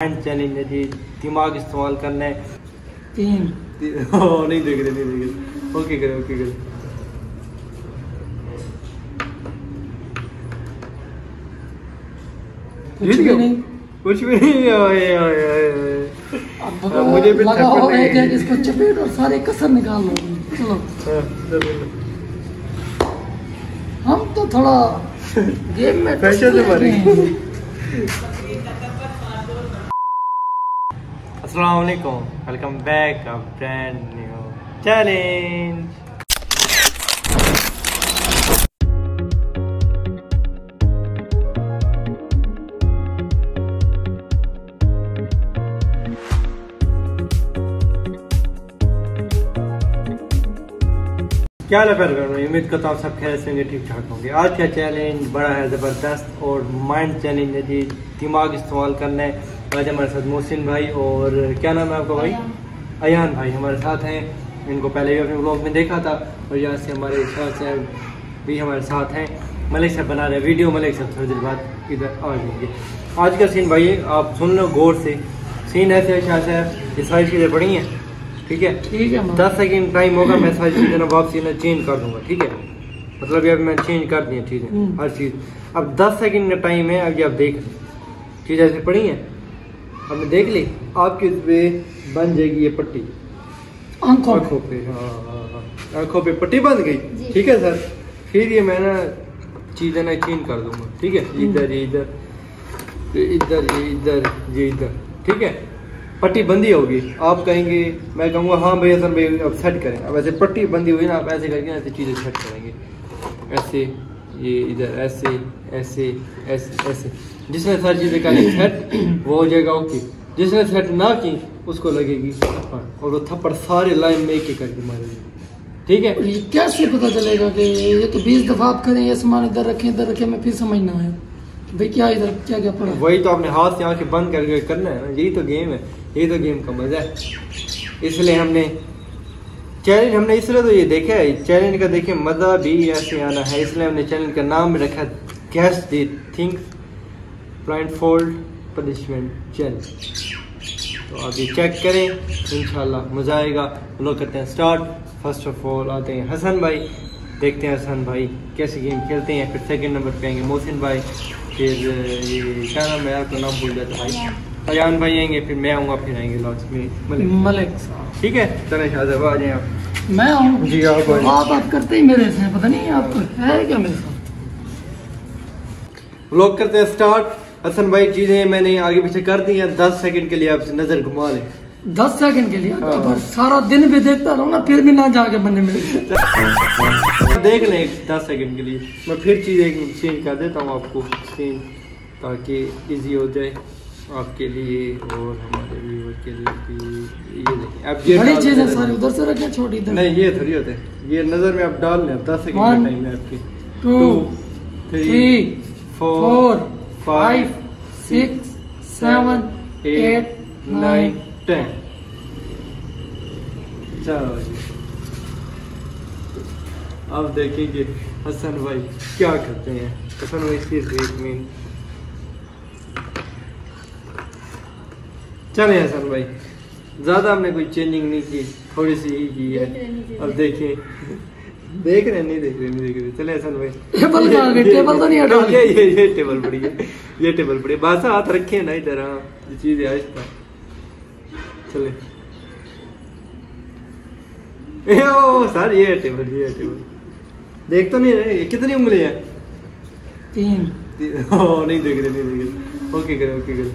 Challenge है जी, दिमाग इस्तेमाल करना है। तीन नहीं देख रहे, नहीं देख रहे। ओके करे, ओके करे। कुछ भी नहीं, कुछ भी नहीं। अब मुझे भी लगा हो एक इसको चपेट और सारे कसर निकाल लो। चलो हम तो थोड़ा गेम में प्रेशर से मारेंगे। अस्सलाम वालेकुम, welcome back a brand new challenge. क्या हाल है प्यारे भाई, उम्मीद करता हूँ सब खैर से होंगे, ठीक ठाक होंगे। आज का चैलेंज बड़ा है ज़बरदस्त और माइंड चैलेंज है जी, दिमाग इस्तेमाल करना है। आज हमारे साथ मोहसिन भाई और क्या नाम है आपका भाई? अयान भाई हमारे साथ हैं। इनको पहले भी अपने व्लॉग में देखा था और यहाँ से हमारे शाह साहब भी हमारे साथ हैं। मलिक साहब बना रहे वीडियो, मलिक साहब थोड़ी देर बाद इधर आ जाएंगे। आज का सीन भाई आप सुन लो गौर से। सीन ऐसे है शाह साहब, ये सारी चीज़ें पड़ी हैं, ठीक है? ठीक है। 10 सेकंड टाइम होगा, मैं सारी चीज़ें ना वापसी ना चेंज कर दूंगा, ठीक है? मतलब ये अब मैं चेंज कर दी चीज़ें, हर चीज़। अब 10 सेकंड का टाइम है, अब ये आप देख चीज़ ऐसे पड़ी है, हमने देख ली। आपके इस पे बन जाएगी ये पट्टी आंखों पे। हाँ, आंखों पे पट्टी बन गई, ठीक है सर। फिर ये मैं ना चीज़ें ना चेंज कर दूंगा, ठीक है? इधर ये इधर, इधर ये इधर, ये इधर, ठीक है? पट्टी बंदी होगी, आप कहेंगे, मैं कहूँगा हाँ भैया सर भाई अब सेट करें। अब ऐसे पट्टी बंदी हुई ना, आप ऐसे करके ऐसे चीज़ें सेट करेंगे, ऐसे ये इधर, ऐसे ऐसे ऐसे ऐसे। जिसने सारी चीज़ें करें सेट, वो हो जाएगा ओके। जिसने सेट ना की उसको लगेगी थप्पड़, और वो थप्पड़ सारे लाइन में एक एक करके मारेगी, ठीक है? ये कैसे पता चलेगा कि ये तो 20 दफा आप करें, ये सामान इधर रखें, मैं फिर समझ ना आया भाई क्या इधर क्या क्या पड़ा। वही तो आपने हाथ से आंखें बंद करके करना है ना, यही तो गेम है, यही तो गेम का मजा है। इसलिए हमने चैलेंज इसलिए तो ये देखा है, चैलेंज का देखिए मजा भी ऐसे आना है। इसलिए हमने चैलेंज का नाम रखा gas the things blindfold punishment challenge. तो आप ये चेक करें, इंशाल्लाह मजा आएगा। हम लोग करते हैं स्टार्ट। फर्स्ट ऑफ ऑल आते हैं हसन भाई, देखते हैं हसन भाई कैसे गेम खेलते हैं। फिर सेकंड नंबर पे आएंगे मोहसिन भाई, फिर ये क्या नाम है, आपका नाम भूल जाता भाई, अयान भाई आएंगे, फिर मैं आऊँगा, फिर आएंगे लास्ट में मलिक, ठीक है? चले शाहज़ाब आ जाएं आप। मैं आऊँ जी, आप बात करते ही मेरे से, पता नहीं आपको है क्या मेरे साथ। व्लॉग करते हैं स्टार्ट। हसन भाई चीजें मैंने आगे पीछे कर दी हैं, 10 सेकंड के लिए आपसे नजर घुमा लें। 10 सेकंड के लिए? तो सारा दिन भी देखता रहूँ ना, फिर भी ना जाके बनने मिले। देख लें 10 सेकंड के लिए, मैं फिर चीजें चेंज कर देता हूँ आपको सीन, ताकि इजी हो जाए आपके लिए और हमारे व्यूअर के लिए। ये देखें, अब ये बड़ी चीजें सारी उधर से रखें, छोटी इधर नहीं, ये थोड़ी होते हैं, ये नजर में आप डाल लें। 10 सेकंड का टाइम है आपके। 2 3 4 5 6 7 8 9 10। चलो जी, अब देखेंगे हसन भाई क्या करते हैं। हसन भाई सिर्फ एक मिनट, चले हसन भाई, ज्यादा हमने कोई चेंजिंग नहीं की, थोड़ी सी ही की है। अब देखिए, देख रहे नहीं देख रहे। चले हसन भाई, टेबल तो नहीं हटा, ये टेबल पड़ी है, ये टेबल पड़ी है। बस हाथ रखे ना इधर, हाँ ये चीज है आहिस्ता। चले ओ सर, ये टेबल, ये टेबल देख तो नहीं रहे, कितनी उंगली है? 3। नहीं देख रहे, नहीं देख रहे। ओके करे, ओके करे।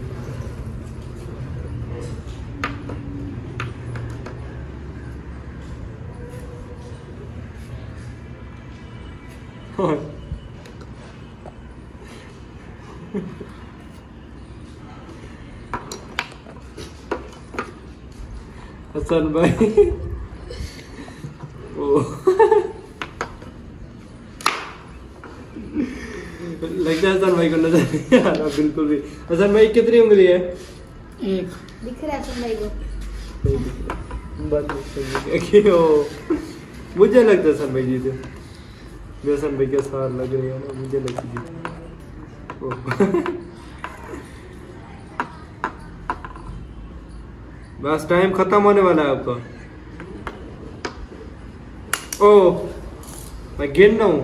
हसन भाई ओ लगता है हसन भाई को नजर नहीं आ रहा बिल्कुल भी। हसन भाई कितनी उंगली है? 1 दिख रहा है हसन भाई को? मुझे लगता है हसन भाई जी थे, हसन भाई के साथ लग रहे हैं ना, मुझे लगती है। बस टाइम खत्म होने वाला है आपका। ओ मैं गिन रहा हूँ,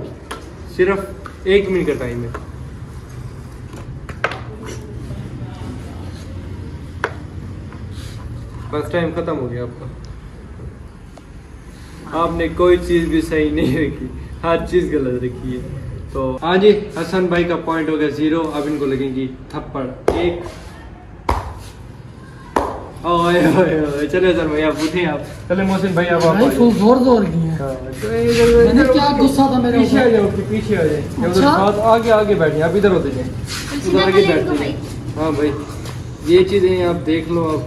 सिर्फ 1 मिनट का टाइम है। बस टाइम खत्म हो गया आपका। आपने कोई चीज भी सही नहीं रखी, हर चीज गलत रखी है। तो हाँ जी, हसन भाई का पॉइंट हो गया 0। अब इनको लगेंगी थप्पड़ 1। ओए ओए ओए, चले सर भाई आप उठे आप। चले मोहसिन भाई आप भाई फुल जोर की है। मैंने क्या गुस्सा था मेरे पीछे आ जाओ, पीछे आ जाए। अच्छा? आगे आगे बैठिए, आप इधर होते जाए, उधर आगे बैठते। हाँ भाई ये चीजें आप देख लो आप।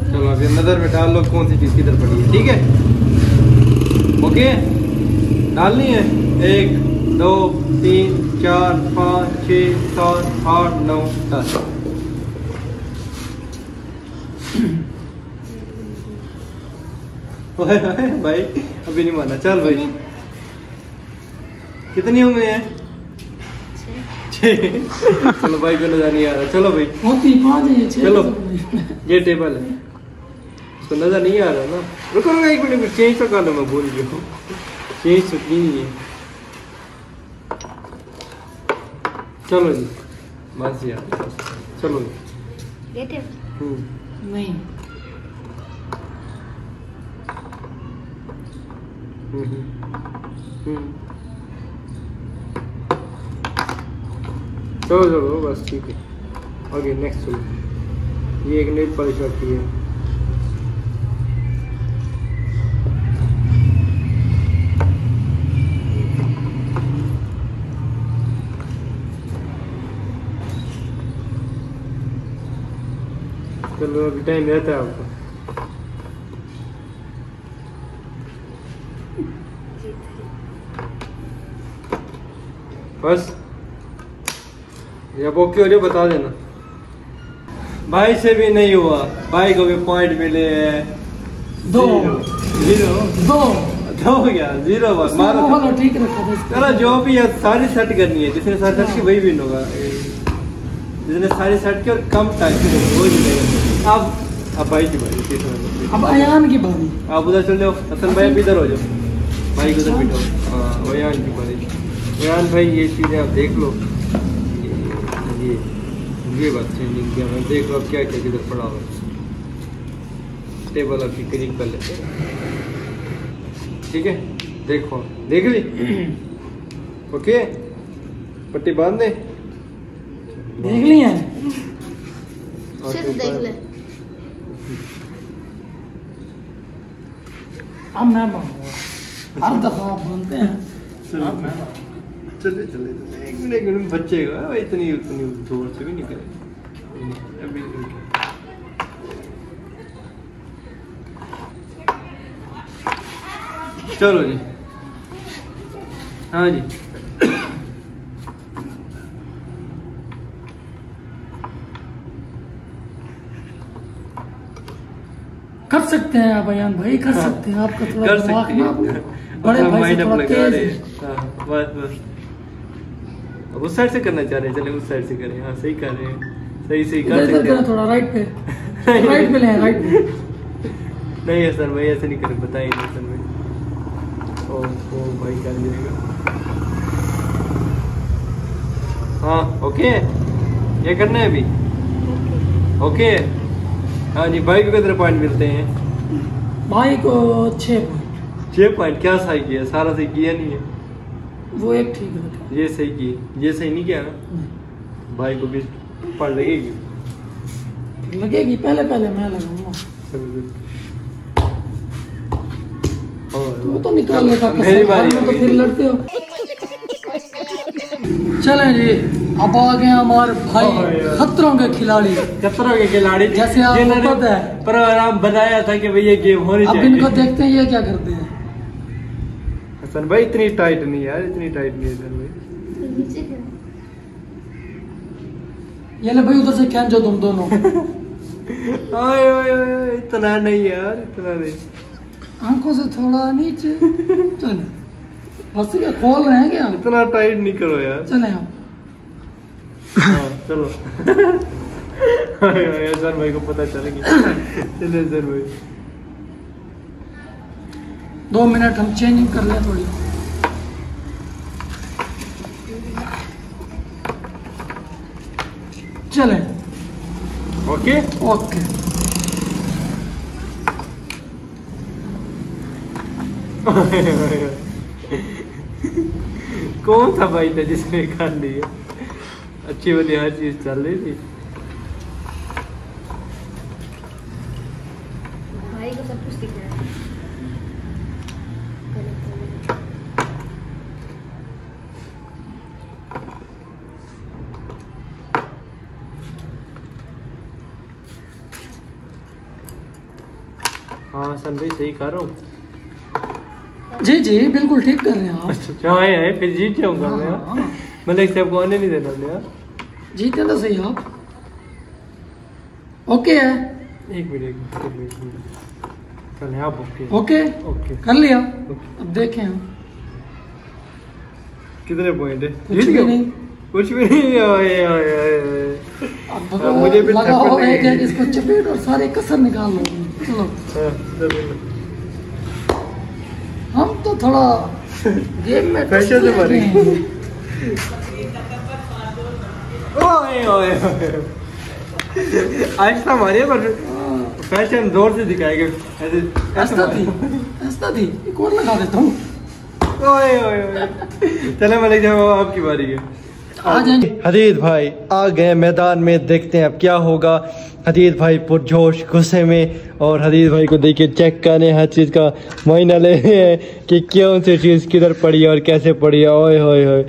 चलो अभी नजर में डाल लो कौन सी चीज किधर पड़ी है, ठीक है? ओके डालनी है। 1 2 3 4 5 6 7 8 9 10। भाई अभी नहीं माना। चल भाई कितनी उम्र है? 6। चलो भाई को नजर नहीं आ रहा। चलो भाई चलो ये टेबल है, उसको नजर नहीं आ रहा ना। रुको रुको 1 मिनट, चेंज तो कर लो, मैं भूल गया हूँ। चेंज तो की नहीं है। चलो जी बस यार, चलो नहीं चलो चलो बस ठीक है। ओके नेक्स्ट चलो। ये एक नेल पॉलिश रखी है। चलो अभी टाइम रहता है आपको। बस जब ओके हो जाए बता देना। भाई से भी नहीं हुआ, भाई को भी पॉइंट मिले हैं 2 क्या 0 बस मारो। ठीक रखा था। चलो जो भी है सारी सेट करनी है, जिसने सारी सेट की वही विन होगा। जिसने सारी सेट की और कम टाइम में वो मिलेगा। अब भाई की बारी, अब अयान की बारी। आप उधर चल जाओ, हसन भाई इधर हो जाओ, भाई को उधर बिठाओ। हाँ अयान की बारी। अयान भाई ये चीज़ें आप देख लो, ये बात चेंजिंग किया मैं। देख लो अब क्या क्या किधर पड़ा हुआ। टेबल आपकी करीब कर लेते हैं, ठीक है? देखो देख ली। ओके पट्टी बांध दे। देख लिया सिर्फ देख ले। अब मैं मानूंगा, हर दफा आप बनते हैं। चले चले 1 मिनट बच्चे का इतनी उतनी जोर से भी नहीं करेंगे अभी। चलो जी हाँ जी कर सकते हैं आप अयान भाई, कर सकते हैं। आपका थोड़ा कर दिमाग सकते ना हैं। बड़े भाई से थोड़ा तेज है। बस बस अब उस साइड से करना चाह रहे हैं, चले उस साइड से करें। हाँ सही कर रहे हैं, सही सही कर सकते हैं। थोड़ा राइट पे, राइट पे ले, राइट पे। नहीं हसन भाई ऐसे नहीं करें, बताइए हसन भाई। ओ भाई कर देगा। हाँ ओके ये करना है अभी। ओके हाँ जी भाई को कितने पॉइंट मिलते हैं? भाई को 6 पॉइंट। क्या सही किया? सारा सही किया नहीं है, वो एक ठीक है। ये सही किए, ये सही नहीं किया ना। भाई को भी पढ़ लगेगी पहले पहले मैं लगाऊंगा। वो तो निकाल लेता, मेरी बारी तो फिर लड़ते हो। चले जी अब आ गए हमारे भाई खतरों के खिलाड़ी। खतरों के खिलाड़ी जैसे आपको पता है प्रोग्राम बनाया था कि भाई ये गेम होनी अब चाहिए। इनको देखते हैं ये क्या करते हैं। हसन भाई इतनी टाइट नहीं यार, इतनी टाइट नहीं है हसन भाई। ये ले भाई उधर से खेल जो तुम दोनों। ओए ओए ओए इतना नहीं यार, इतना नहीं। आंखों से थोड़ा नीचे। चले बस ये खोल रहे हैं क्या? इतना टाइट नहीं करो यार। चले आप हाँ चलो। हसन भाई को पता चल गया। चलो हसन भाई 2 मिनट हम चेंजिंग कर लें थोड़ी। चले ओके ओके। कौन था भाई था जिसने खान लिया? अच्छी वाली हर चीज चल रही थी। भाई को सब कुछ दिख रहा है। हाँ सन भाई सही कर रहा हूँ। जी जी बिल्कुल ठीक कर रहे हैं आप। अच्छा है फिर जीत जाऊंगा मैं। हाँ। मलिक साहब को आने नहीं देना मैं। जीते तो सही आप। ओके है। एक मिनट चल आप ओके ओके ओके कर लिया। ओके। अब देखें हम। कितने पॉइंट है? कुछ जीत भी गए? नहीं। कुछ भी नहीं। ओए ओए ओए अब मुझे भी लगा थप्पड़ हो नहीं। एक इसको चपेट और सारे कसर निकाल लो। चलो हाँ, चलो। हम तो थोड़ा गेम में पैसे से भरे। हैं। ओए ओए ओए आज था हमारे पर फैशन जोर से दिखाएंगे। ऐसा थी ऐसा थी एक और लगा देता हूँ। ओए ओए ओए चलो मलिक साहब आपकी बारी है। आ जाएंगे। हदीद भाई आ गए मैदान में, देखते हैं अब क्या होगा। हदीद भाई पुरजोश गुस्से में, और हदीद भाई को देखिए चेक करने हर चीज़ का मायना ले रहे हैं कि कौन सी चीज़ किधर पड़ी है और कैसे पड़ी है। ओए होए होए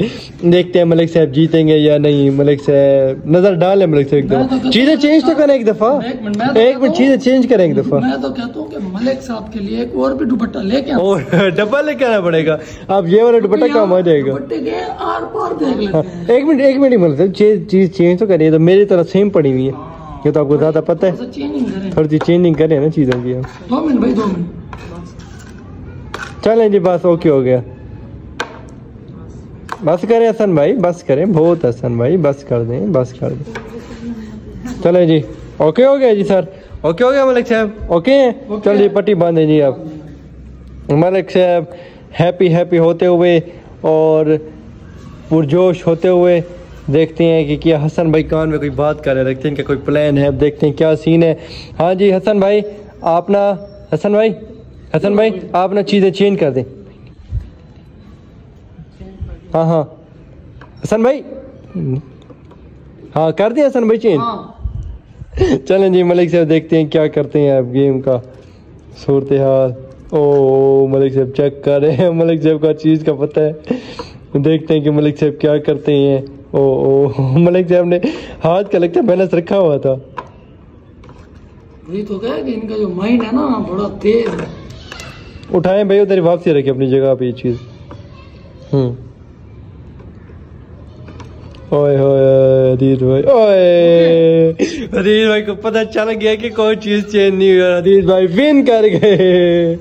देखते हैं मलिक साहब जीतेंगे या नहीं। मलिक साहब नजर डालें मलिक साहब एक दफा, चीज़ें चेंज तो करें एक दफा। एक मिनट चीज़ें चेंज करें एक दफा। मैं तो कहता हूँ कि मलिक साहब के लिए एक और भी दुपट्टा लेके आओ। और डब्बा लेके आना पड़ेगा। अब ये वाला दुपट्टा काम आ जाएगा। दुपट्टे के आर पार देख लेते हैं। एक मिनट मतलब चीज़ चेंज तो करिए। तो मेरी तरह सेम पड़ी हुई है, ये तो आपको ज्यादा पता है। चेंजिंग करें थोड़ी सी चेंजिंग करें ना चीज़ों की। 2 मिनट भाई 2 मिनट। चलें जी बस ओके हो गया। बस करें हसन भाई, बस करें। बहुत हसन भाई बस कर दें, बस कर दें। चलें जी ओके हो गया जी सर। ओके हो गया मलिक साहब। ओके हैं चलिए पट्टी बांधें जी आप। मलिक साहब हैप्पी हैप्पी होते हुए और पुरजोश होते हुए देखते हैं कि क्या हसन भाई कान में कोई बात कर रहे हैं। देखते हैं कि कोई प्लान है। अब देखते हैं क्या सीन है। हाँ जी हसन भाई आप ना हसन भाई आप ना चीज़ें चेंज कर दें। हाँ हाँ हसन भाई हाँ कर दें हसन भाई चेंज। हाँ। चलें जी मलिक साहब देखते हैं क्या करते हैं अब गेम का सूरत हाल। ओ मलिक साहब चेक कर रहे हैं। मलिक साहब को चीज़ का पता है। देखते हैं कि मलिक साहब क्या करते हैं। ओ मलिक साहब ने हाथ का लगता है बैलेंस रखा हुआ था। वही तो कह कि इनका जो माइंड है ना बड़ा तेज है। उठाएं भाई उधर वापसी रखे अपनी जगह पे ये चीज़। ओए होए हदीद भाई, ओए हदीद भाई को पता चल गया कि कोई चीज़ चेंज नहीं हुई। हदीद भाई विन कर गए।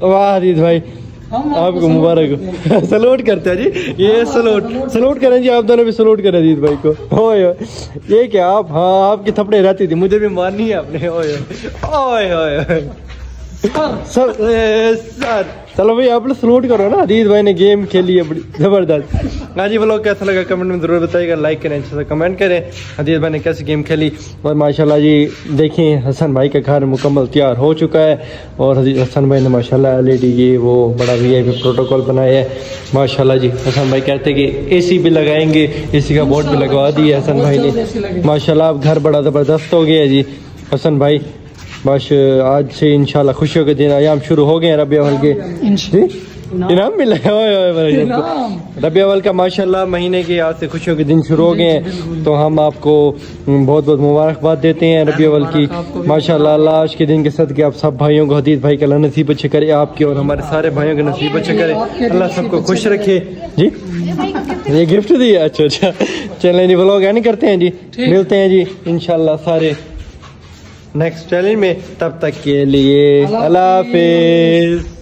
वाह हदीद भाई आपको मुबारक हो। सलूट करते हैं जी। ये सलूट करें जी। आप दोनों भी सलूट करें अजीत भाई को। ओए ये क्या आप, हाँ आपकी थपड़े रहती थी, मुझे भी मारनी है आपने। ओए ओए ओए सर चलो भाई आप लोग सलूट करो ना। अजीत भाई ने गेम खेली है बड़ी ज़बरदस्त। हाँ जी ब्लॉग कैसा लगा कमेंट में ज़रूर बताइएगा। लाइक करें, अच्छे से कमेंट करें। अजीत भाई ने कैसी गेम खेली। और माशाल्लाह जी देखें हसन भाई का घर मुकम्मल तैयार हो चुका है। और हसन भाई ने माशाल्लाह LED ये वो बड़ा VIP प्रोटोकॉल बनाया है माशाल्लाह जी। हसन भाई कहते हैं कि AC भी लगाएंगे, AC का बोर्ड भी लगवा दिया हसन भाई ने माशाल्लाह। अब घर बड़ा ज़बरदस्त हो गया है जी हसन भाई। बस आज से इंशाल्लाह खुशियों के दिन आयाम शुरू हो गए हैं। रबी अव्वल के इनाम मिला है। रबी अव्वल का माशाल्लाह महीने के आज से खुशियों के दिन शुरू हो गए हैं। तो हम आपको बहुत बहुत मुबारकबाद देते हैं रबी अव्वल की माशाल्लाह। अल्लाह आज के दिन के सदके आप सब भाइयों को हदीद भाई का अल्लाह नसीब अच्छे करे, आपके और हमारे सारे भाइयों के नसीब अच्छे करे। अल्लाह सबको खुश रखे जी। ये गिफ्ट दिया। अच्छा चलें जी व्लॉग एंड करते हैं जी। मिलते हैं जी इंशाल्लाह सारे नेक्स्ट चैलेंज में। तब तक के लिए अल्लाह हाफिज़।